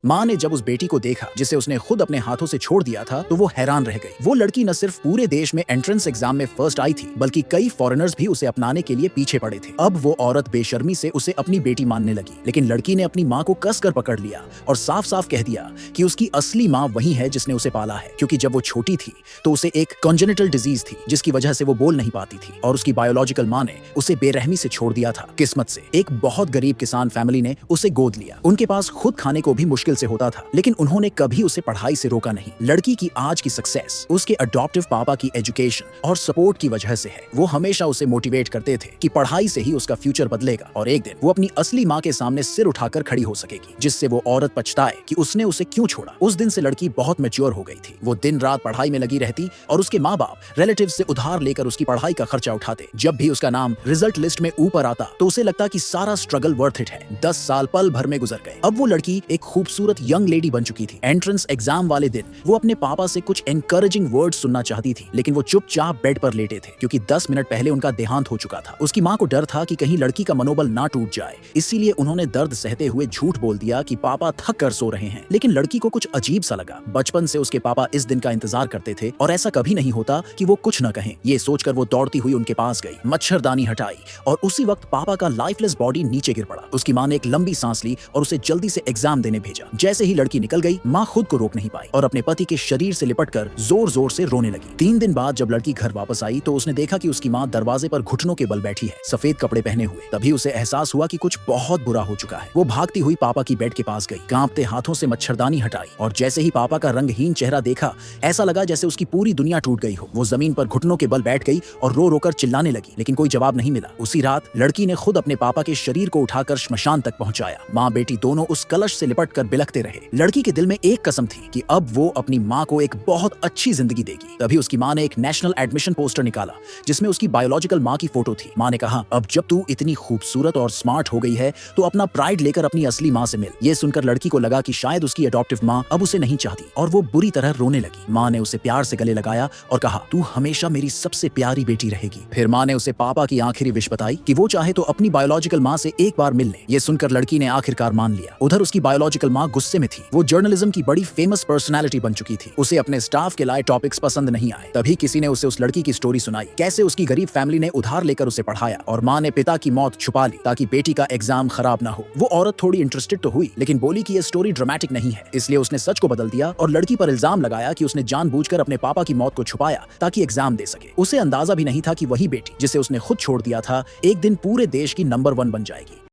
माँ ने जब उस बेटी को देखा जिसे उसने खुद अपने हाथों से छोड़ दिया था तो वो हैरान रह गई। वो लड़की न सिर्फ पूरे देश में एंट्रेंस एग्जाम में फर्स्ट आई थी बल्कि कई फॉरेनर्स भी उसे अपनाने के लिए पीछे पड़े थे। अब वो औरत बेशर्मी से उसे अपनी बेटी मानने लगी, लेकिन लड़की ने अपनी माँ को कसकर पकड़ लिया और साफ साफ कह दिया कि उसकी असली माँ वही है जिसने उसे पाला है, क्योंकि जब वो छोटी थी तो उसे एक कॉन्जेनिटल डिजीज थी जिसकी वजह से वो बोल नहीं पाती थी और उसकी बायोलॉजिकल माँ ने उसे बेरहमी से छोड़ दिया था। किस्मत से एक बहुत गरीब किसान फैमिली ने उसे गोद लिया। उनके पास खुद खाने को भी मुश्किल से होता था, लेकिन उन्होंने कभी उसे पढ़ाई से रोका नहीं। लड़की की आज की सक्सेस उसके अडॉप्टिव पापा की एजुकेशन और सपोर्ट की वजह से है। वो हमेशा उसे मोटिवेट करते थे कि पढ़ाई से ही उसका फ्यूचर बदलेगा और एक दिन वो अपनी असली माँ के सामने सिर उठाकर खड़ी हो सकेगी, जिससे वो औरत पछताए कि उसने उसे क्यों छोड़ा। उस दिन से लड़की बहुत मैच्योर हो गई थी। वो दिन रात पढ़ाई में लगी रहती और उसके माँ बाप रिलेटिव से उधार लेकर उसकी पढ़ाई का खर्चा उठाते। जब भी उसका नाम रिजल्ट लिस्ट में ऊपर आता तो उसे लगता कि सारा स्ट्रगल वर्थ इट है। 10 साल पल भर में गुजर गए। अब वो लड़की एक खूबसूरत यंग लेडी बन चुकी थी। एंट्रेंस एग्जाम वाले दिन वो अपने पापा से कुछ एनकरेजिंग वर्ड्स सुनना चाहती थी, लेकिन वो चुपचाप बेड पर लेटे थे क्योंकि 10 मिनट पहले उनका देहांत हो चुका था। उसकी माँ को डर था कि कहीं लड़की का मनोबल ना टूट जाए, इसीलिए उन्होंने दर्द सहते हुए झूठ बोल दिया कि पापा थक कर सो रहे हैं। लेकिन लड़की को कुछ अजीब सा लगा। बचपन से उसके पापा इस दिन का इंतजार करते थे और ऐसा कभी नहीं होता कि वो कुछ न कहें। ये सोचकर वो दौड़ती हुई उनके पास गई, मच्छरदानी हटाई और उसी वक्त पापा का लाइफलेस बॉडी नीचे गिर पड़ा। उसकी माँ ने एक लंबी सांस ली और उसे जल्दी से एग्जाम देने भेजा। जैसे ही लड़की निकल गई, माँ खुद को रोक नहीं पाई और अपने पति के शरीर से लिपटकर जोर जोर से रोने लगी। 3 दिन बाद जब लड़की घर वापस आई तो उसने देखा कि उसकी माँ दरवाजे पर घुटनों के बल बैठी है, सफेद कपड़े पहने हुए। तभी उसे एहसास हुआ कि कुछ बहुत बुरा हो चुका है। वो भागती हुई पापा की बेड के पास गई, कांपते हाथों से मच्छरदानी हटाई और जैसे ही पापा का रंगहीन चेहरा देखा, ऐसा लगा जैसे उसकी पूरी दुनिया टूट गई हो। वो जमीन पर घुटनों के बल बैठ गई और रो रोकर चिल्लाने लगी, लेकिन कोई जवाब नहीं मिला। उसी रात लड़की ने खुद अपने पापा के शरीर को उठाकर श्मशान तक पहुंचाया। माँ बेटी दोनों उस कलश से लिपटकर बिलखते रहे। लड़की के दिल में एक कसम थी कि अब वो अपनी माँ को एक बहुत अच्छी जिंदगी देगी। तभी उसकी माँ ने एक नेशनल एडमिशन पोस्टर निकाला जिसमें उसकी बायोलॉजिकल माँ की फोटो थी। माँ ने कहा, अब जब तू इतनी खूबसूरत और स्मार्ट हो गई है तो अपना प्राइड लेकर अपनी असली माँ से मिल। ये सुनकर लड़की को लगा कि शायद उसकी अडॉप्टिव माँ अब उसे नहीं चाहती और वो बुरी तरह रोने लगी। माँ ने उसे प्यार से गले लगाया और कहा, तू हमेशा मेरी सबसे प्यारी बेटी रहेगी। फिर माँ ने उसे पापा की आखिरी विश बताई कि वो चाहे तो अपनी बायोलॉजिकल माँ से एक बार मिल ले। ये सुनकर लड़की ने आखिरकार मान लिया। उधर उसकी बायोलॉजिकल माँ गुस्से में थी। वो जर्नलिज्म की बड़ी फेमस पर्सनालिटी बन चुकी थी। उसे अपने स्टाफ के लाए टॉपिक्स पसंद नहीं आए। तभी किसी ने उसे उस लड़की की स्टोरी सुनाई, कैसे उसकी गरीब फैमिली ने उधार लेकर उसे पढ़ाया और माँ ने पिता की मौत छुपा ली ताकि बेटी का एग्जाम खराब ना हो। वो औरत थोड़ी इंटरेस्टेड तो हुई, लेकिन बोली कि ये स्टोरी ड्रामेटिक नहीं है, इसलिए उसने सच को बदल दिया और लड़की पर इल्जाम लगाया कि उसने जानबूझकर अपने पापा की मौत को छुपाया ताकि एग्जाम दे सके। उसे अंदाजा भी नहीं था कि वही बेटी जिसे उसने खुद छोड़ दिया था एक दिन पूरे देश की नंबर 1 बन जाएगी।